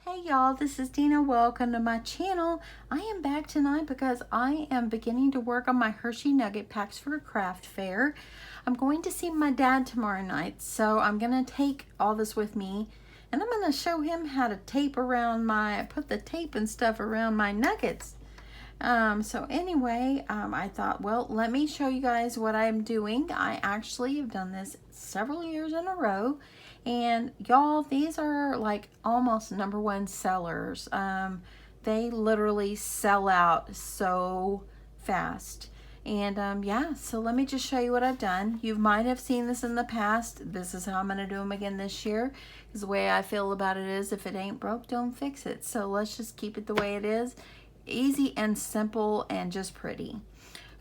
Hey y'all, this is Dina. Welcome to my channel. I am back tonight because I am beginning to work on my Hershey Nugget packs for a craft fair. I'm going to see my dad tomorrow night, so I'm going to take all this with me and I'm going to show him how to tape around put the tape and stuff around my nuggets. So anyway, I thought, well, let me show you guys what I'm doing. I actually have done this several years in a row. And y'all, these are like almost #1 sellers. They literally sell out so fast. And yeah, so let me just show you what I've done. You might have seen this in the past. This is how I'm going to do them again this year. Because the way I feel about it is, if it ain't broke, don't fix it. So let's just keep it the way it is. Easy and simple and just pretty.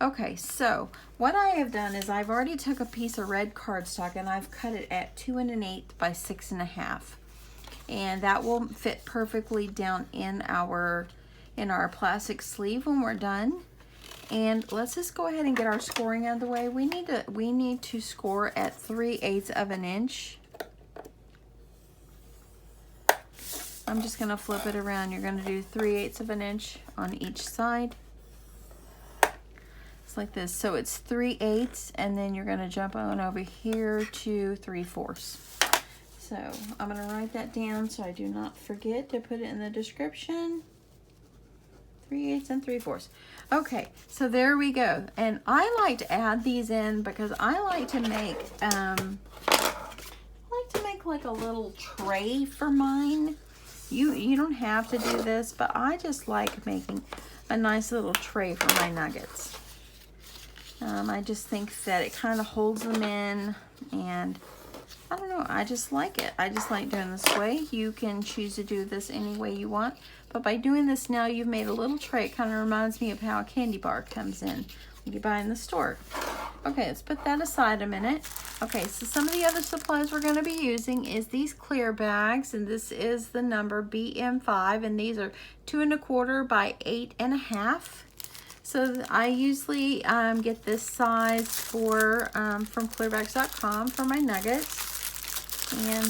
Okay, so what I have done is I've already took a piece of red cardstock and I've cut it at 2 1/8 by 6 1/2, and that will fit perfectly down in our plastic sleeve when we're done. And let's just go ahead and get our scoring out of the way. We need to score at 3/8 of an inch. I'm just gonna flip it around. You're gonna do 3/8 of an inch on each side. Like this. So it's 3/8, and then you're going to jump on over here to 3/4. So I'm going to write that down so I do not forget to put it in the description. 3/8 and 3/4. Okay, so there we go. And I like to add these in because I like to make like a little tray for mine. You don't have to do this, but I just like making a nice little tray for my nuggets. I just think that it kind of holds them in, and I don't know, I just like it. I just like doing this way. You can choose to do this any way you want, but by doing this now, you've made a little tray. It kind of reminds me of how a candy bar comes in when you buy in the store. Okay, let's put that aside a minute. Okay, so some of the other supplies we're going to be using is these clear bags, and this is the number BM5, and these are 2 1/4 by 8 1/2. So I usually get this size from clearbags.com for my nuggets. And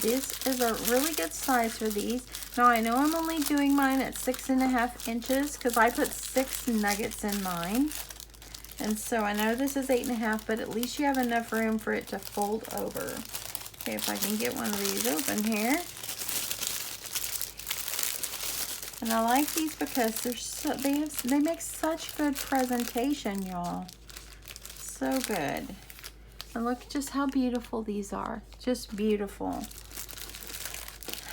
this is a really good size for these. Now I know I'm only doing mine at 6 1/2 inches because I put 6 nuggets in mine. And so I know this is 8 1/2, but at least you have enough room for it to fold over. Okay, if I can get one of these open here. And I like these because they make such good presentation, y'all. So good. And look just how beautiful these are. Just beautiful.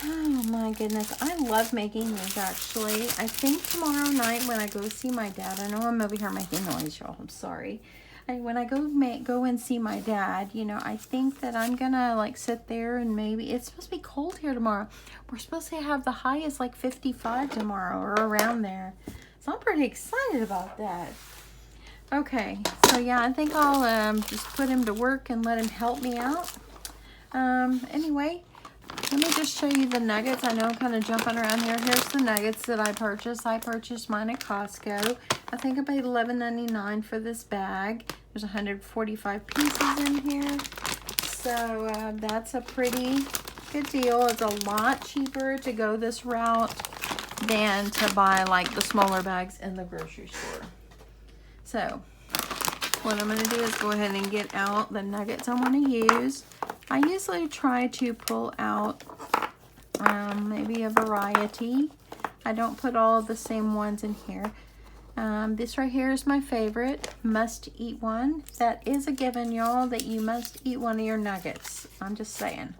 Oh my goodness. I love making these actually. I think tomorrow night when I go see my dad, I know I'm over here making noise, y'all. I'm sorry. When I go and see my dad, you know, I think that I'm gonna like sit there and maybe, it's supposed to be cold here tomorrow. We're supposed to have the high is like 55 tomorrow or around there. So I'm pretty excited about that. Okay, so yeah, I think I'll just put him to work and let him help me out. Anyway, let me just show you the nuggets. I know I'm kind of jumping around here. Here's the nuggets that I purchased. I purchased mine at Costco. I think I paid $11.99 for this bag. There's 145 pieces in here. So that's a pretty good deal. It's a lot cheaper to go this route than to buy like the smaller bags in the grocery store. So what I'm going to do is go ahead and get out the nuggets I want to use. I usually try to pull out maybe a variety. I don't put all of the same ones in here. This right here is my favorite, must eat one. That is a given, y'all, that you must eat one of your nuggets. I'm just saying.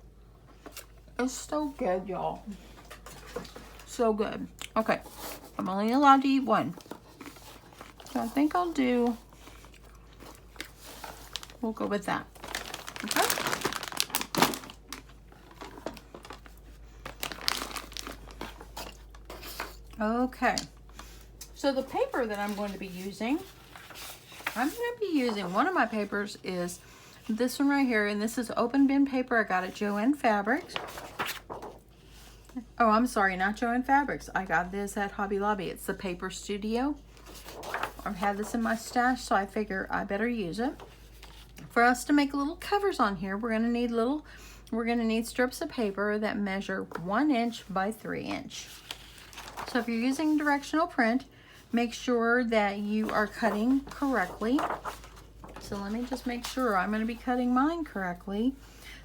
It's so good, y'all. So good. Okay, I'm only allowed to eat one. So I think we'll go with that. Okay. Okay, so the paper that I'm going to be using, one of my papers is this one right here, and this is open bin paper. I got at Joann Fabrics. Oh, I'm sorry, not Joann Fabrics. I got this at Hobby Lobby. It's the Paper Studio. I've had this in my stash, so I figure I better use it. For us to make little covers on here, we're going to need little we're going to need strips of paper that measure 1 inch by 3 inch. So if you're using directional print, make sure that you are cutting correctly. So let me just make sure I'm going to be cutting mine correctly.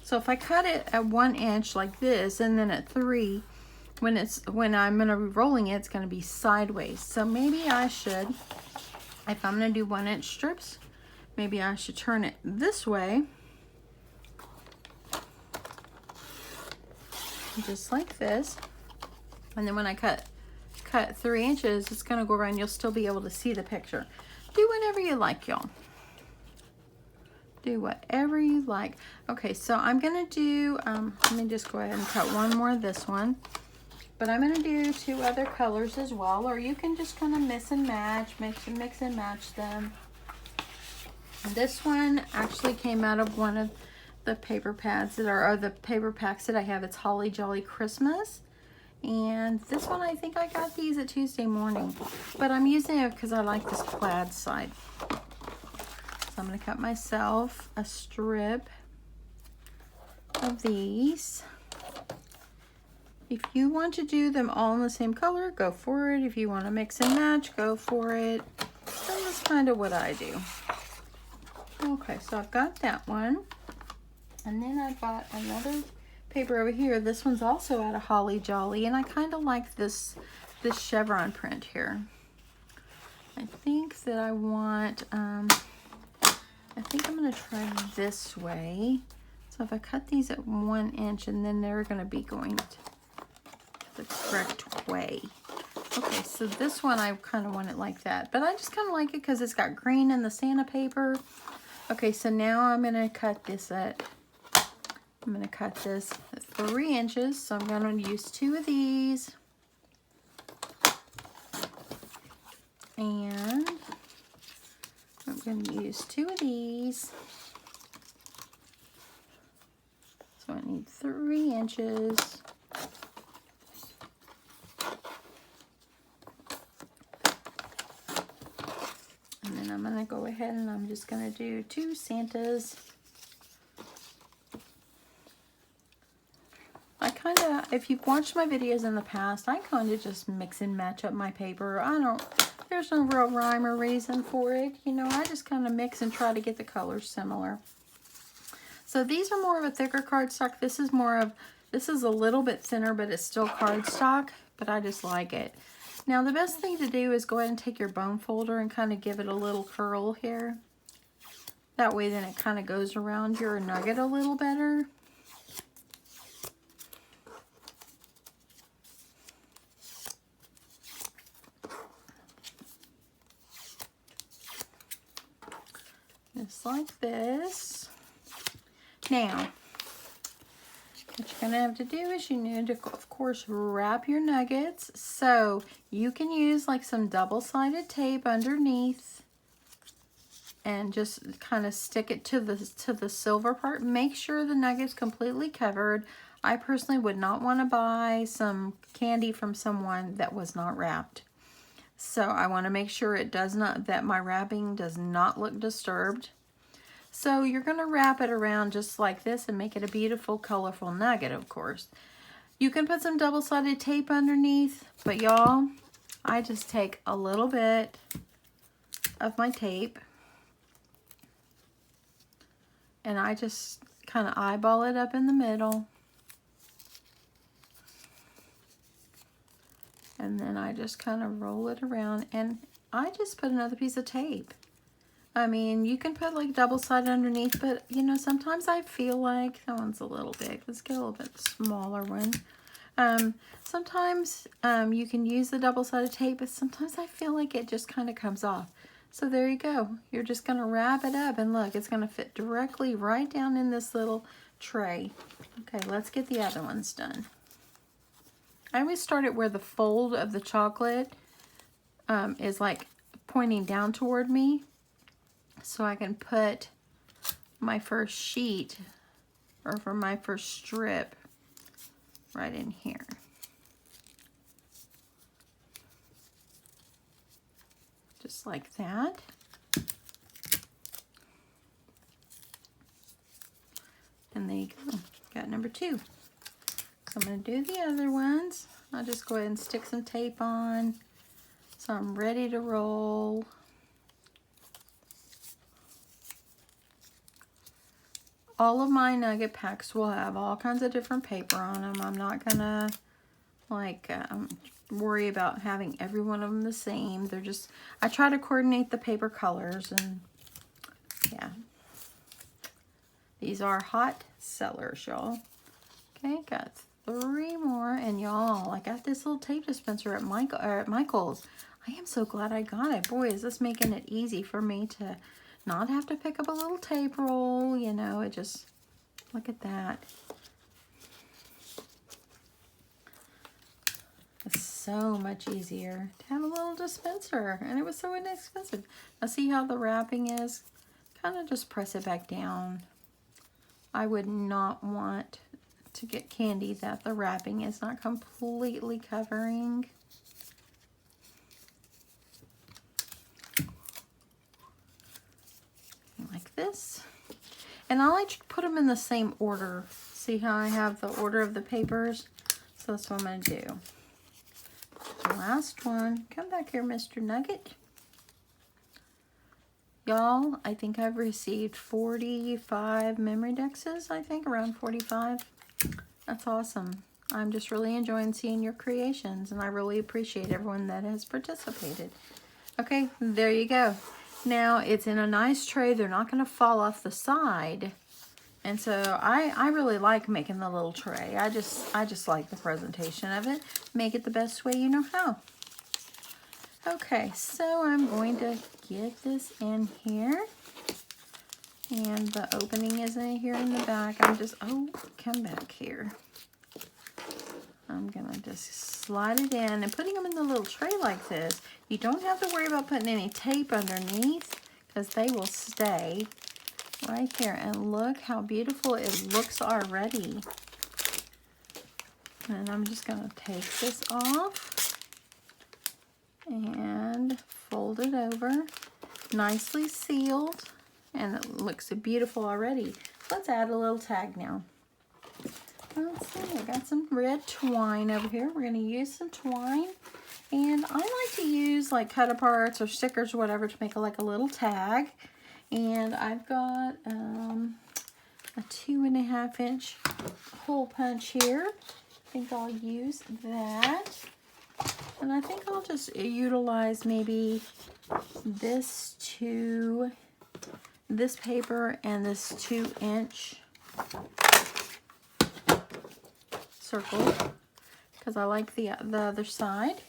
So if I cut it at 1 inch like this, and then at 3, when I'm going to be rolling it, it's going to be sideways. So maybe I should, if I'm going to do 1 inch strips, maybe I should turn it this way, just like this. And then when I cut 3 inches, it's going to go around. You'll still be able to see the picture. Do whatever you like, y'all. Do whatever you like. Okay, so I'm going to do, let me just go ahead and cut one more of this one. But I'm going to do 2 other colors as well, or you can just kind of mix and match them. This one actually came out of one of the paper pads that are, or the paper packs that I have. It's Holly Jolly Christmas. And this one, I think I got these at Tuesday morning. But I'm using it because I like this plaid side. So I'm going to cut myself a strip of these. If you want to do them all in the same color, go for it. If you want to mix and match, go for it. That's kind of what I do. Okay, so I've got that one. And then I've got another paper over here. This one's also out of Holly Jolly, and I kind of like this chevron print here. I think that I want, I think I'm going to try this way. So if I cut these at 1 inch, and then they're going to be going the correct way. Okay, so this one I kind of want it like that, but I just kind of like it because it's got green in the Santa paper. Okay, so now I'm going to cut this at 3 inches. So I'm going to use 2 of these, and I'm going to use 2 of these. So I need 3 inches. I'm going to go ahead and I'm just going to do 2 Santas. I kind of, if you've watched my videos in the past, I kind of just mix and match up my paper. There's no real rhyme or reason for it. You know, I just kind of mix and try to get the colors similar. So these are more of a thicker cardstock. This is a little bit thinner, but it's still cardstock, but I just like it. Now, the best thing to do is go ahead and take your bone folder and kind of give it a little curl here. That way, then it kind of goes around your nugget a little better. Just like this. Now, what you're going to have to do is you need to, of course, wrap your nuggets. So you can use like some double-sided tape underneath and just kind of stick it to the silver part. Make sure the nugget's completely covered. I personally would not want to buy some candy from someone that was not wrapped. So I want to make sure that my wrapping does not look disturbed. So you're going to wrap it around just like this and make it a beautiful, colorful nugget, of course. You can put some double-sided tape underneath, but y'all, I just take a little bit of my tape and I just kind of eyeball it up in the middle. And then I just kind of roll it around and I just put another piece of tape. I mean, you can put like double-sided underneath, but you know, sometimes I feel like that one's a little big. Let's get a little bit smaller one. Sometimes you can use the double-sided tape, but sometimes I feel like it just kind of comes off. So there you go. You're just going to wrap it up and look, it's going to fit directly right down in this little tray. Okay, let's get the other ones done. I always start it where the fold of the chocolate is like pointing down toward me. So I can put my first sheet, or for my first strip, right in here. Just like that. And there you go. Got number 2. So I'm going to do the other ones. I'll just go ahead and stick some tape on. So I'm ready to roll. All of my Nugget packs will have all kinds of different paper on them. I'm not going to like worry about having every one of them the same. They're just, I try to coordinate the paper colors, and yeah. These are hot sellers, y'all. Okay, got 3 more, and y'all, I got this little tape dispenser at Michael's. I am so glad I got it. Boy, is this making it easy for me to not have to pick up a little tape roll, you know, it just, look at that. It's so much easier to have a little dispenser, and it was so inexpensive. Now see how the wrapping is? Kind of just press it back down. I would not want to get candy that the wrapping is not completely covering. Like this. And I like to put them in the same order. See how I have the order of the papers? So that's what I'm going to do. The last one. Come back here, Mr. Nugget. Y'all, I think I've received 45 memory dexes, I think, around 45. That's awesome. I'm just really enjoying seeing your creations, and I really appreciate everyone that has participated. Okay, there you go. Now, it's in a nice tray. They're not going to fall off the side. And so I really like making the little tray. I just like the presentation of it. Make it the best way you know how. Okay, so I'm going to get this in here. And the opening is in here in the back. I'm just, oh, come back here. I'm going to just slide it in. And putting them in the little tray like this, you don't have to worry about putting any tape underneath, because they will stay right here. And look how beautiful it looks already. And I'm just going to take this off and fold it over, nicely sealed, and it looks beautiful already. Let's add a little tag now. Let's see, I got some red twine over here. We're going to use some twine, and I like to use like cut-aparts or stickers or whatever to make like a little tag. And I've got a 2.5 inch hole punch here. I think I'll use that. And I think I'll just utilize maybe this paper and this 2-inch circle, because I like the other side.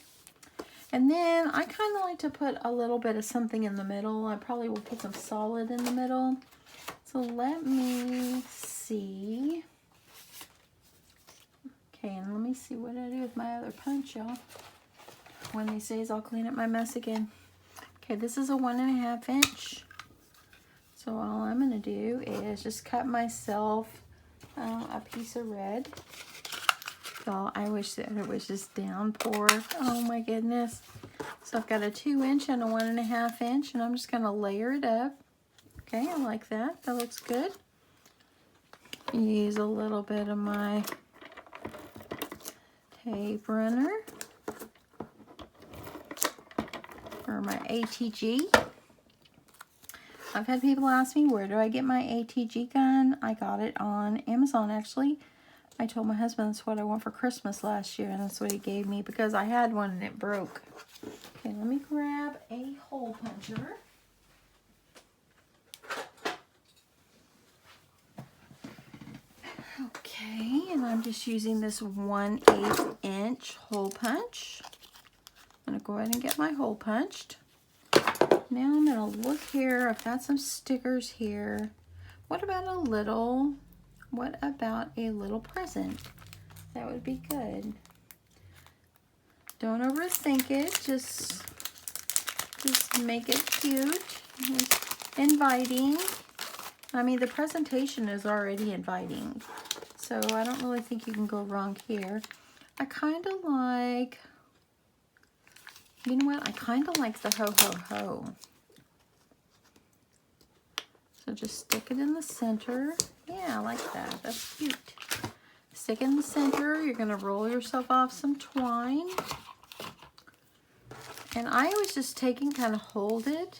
And then I kind of like to put a little bit of something in the middle. I probably will put some solid in the middle. So let me see. Okay, and let me see what I do with my other punch, y'all. One of these days I'll clean up my mess again. Okay, this is a 1.5 inch. So all I'm gonna do is just cut myself a piece of red. Y'all, I wish that it was just downpour. Oh my goodness. So I've got a 2 inch and a 1.5 inch, and I'm just gonna layer it up. Okay, I like that. That looks good. Use a little bit of my tape runner, or my ATG. I've had people ask me, where do I get my ATG gun? I got it on Amazon, actually. I told my husband that's what I want for Christmas last year, and that's what he gave me, because I had one and it broke. Okay, let me grab a hole puncher. Okay, and I'm just using this 1/8 inch hole punch. I'm going to go ahead and get my hole punched. Now I'm going to look here. I've got some stickers here. What about a little present? That would be good. Don't overthink it. Just make it cute, inviting. I mean, the presentation is already inviting, so I don't really think you can go wrong here. I kind of like, you know what? I kind of like the ho ho ho. So just stick it in the center. Yeah, I like that. That's cute. stick in the center. You're gonna roll yourself off some twine. And I was just take and kind of hold it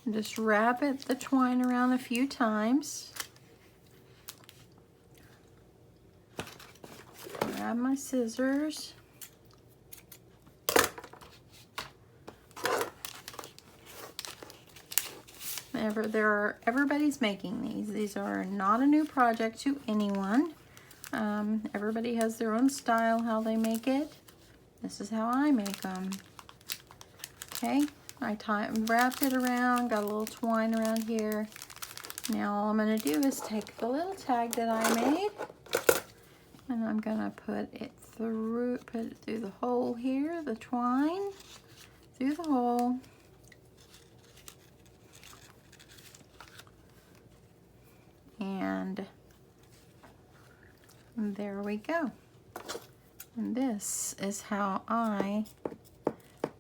and just wrap it, the twine around a few times. Grab my scissors. Everybody's making these. These are not a new project to anyone. Everybody has their own style, how they make it. This is how I make them. Okay, I wrapped it around, got a little twine around here. Now all I'm gonna do is take the little tag that I made, and I'm gonna put it through the hole here, the twine, through the hole. And there we go. And this is how I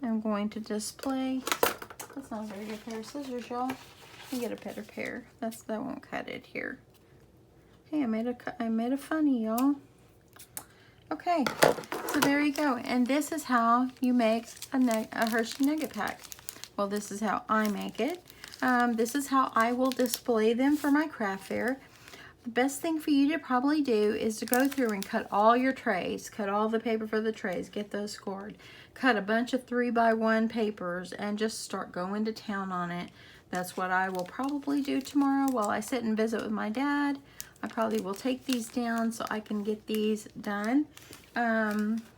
am going to display. That's not a very good pair of scissors, y'all. You get a better pair. That won't cut it here. Hey, I made a funny, y'all. Okay, so there you go. And this is how you make a Hershey Nugget pack. Well, this is how I make it. This is how I will display them for my craft fair. The best thing for you to probably do is to go through and cut all your trays, cut all the paper for the trays, get those scored. Cut a bunch of 3x1 papers and just start going to town on it. That's what I will probably do tomorrow while I sit and visit with my dad. I probably will take these down so I can get these done.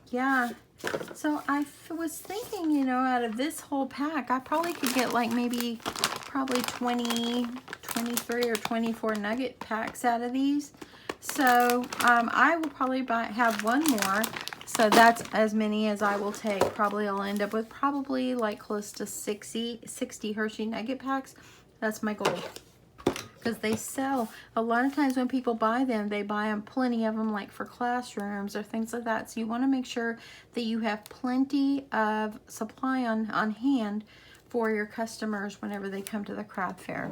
Yeah, so I was thinking, you know, out of this whole pack, I probably could get like maybe probably 20, 23 or 24 nugget packs out of these. So I will probably have one more. So that's as many as I will take. Probably I'll end up with probably like close to 60 Hershey Nugget packs. That's my goal. Because they sell, a lot of times when people buy them, they buy them, plenty of them, like for classrooms or things like that. So you want to make sure that you have plenty of supply on hand for your customers whenever they come to the craft fair.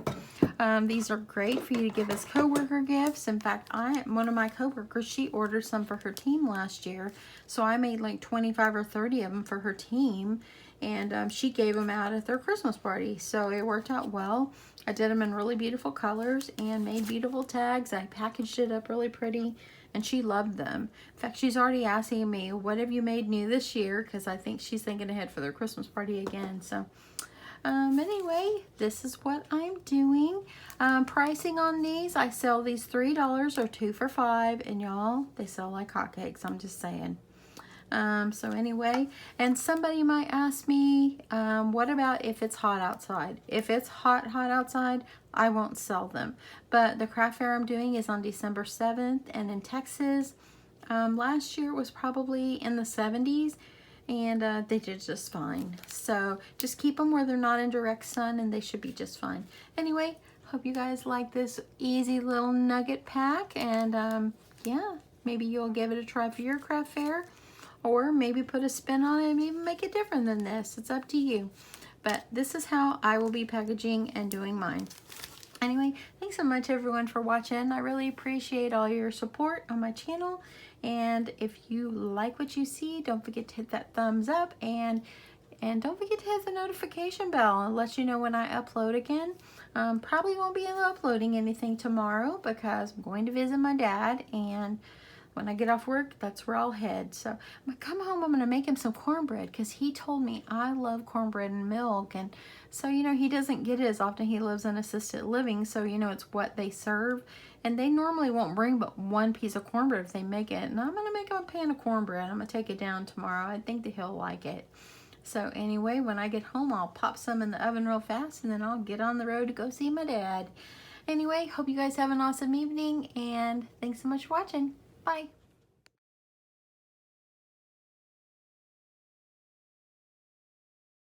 These are great for you to give as coworker gifts. In fact, one of my coworkers, she ordered some for her team last year. So I made like 25 or 30 of them for her team. And she gave them out at their Christmas party. So it worked out well. I did them in really beautiful colors and made beautiful tags. I packaged it up really pretty and she loved them. In fact, she's already asking me, what have you made new this year? Because I think she's thinking ahead for their Christmas party again. So anyway, this is what I'm doing. Pricing on these, I sell these $3 or 2 for $5. And y'all, they sell like hotcakes, I'm just saying. So anyway, and somebody might ask me, what about if it's hot outside? If it's hot outside, I won't sell them. But the craft fair I'm doing is on December 7th and in Texas. Last year it was probably in the 70s and they did just fine. So just keep them where they're not in direct sun and they should be just fine. Anyway, hope you guys like this easy little nugget pack and yeah, maybe you'll give it a try for your craft fair. Or maybe put a spin on it and even make it different than this. It's up to you. But this is how I will be packaging and doing mine. Anyway, thanks so much everyone for watching. I really appreciate all your support on my channel. And if you like what you see, don't forget to hit that thumbs up. And don't forget to hit the notification bell. It'll let you know when I upload again. Probably won't be uploading anything tomorrow because I'm going to visit my dad. And when I get off work, that's where I'll head. So I'm gonna come home, I'm gonna make him some cornbread because he told me I love cornbread and milk. And so, you know, he doesn't get it as often. He lives in assisted living. So, you know, it's what they serve. And they normally won't bring but one piece of cornbread if they make it. And I'm gonna make him a pan of cornbread. I'm gonna take it down tomorrow. I think that he'll like it. So anyway, when I get home, I'll pop some in the oven real fast and then I'll get on the road to go see my dad. Anyway, hope you guys have an awesome evening and thanks so much for watching. Bye.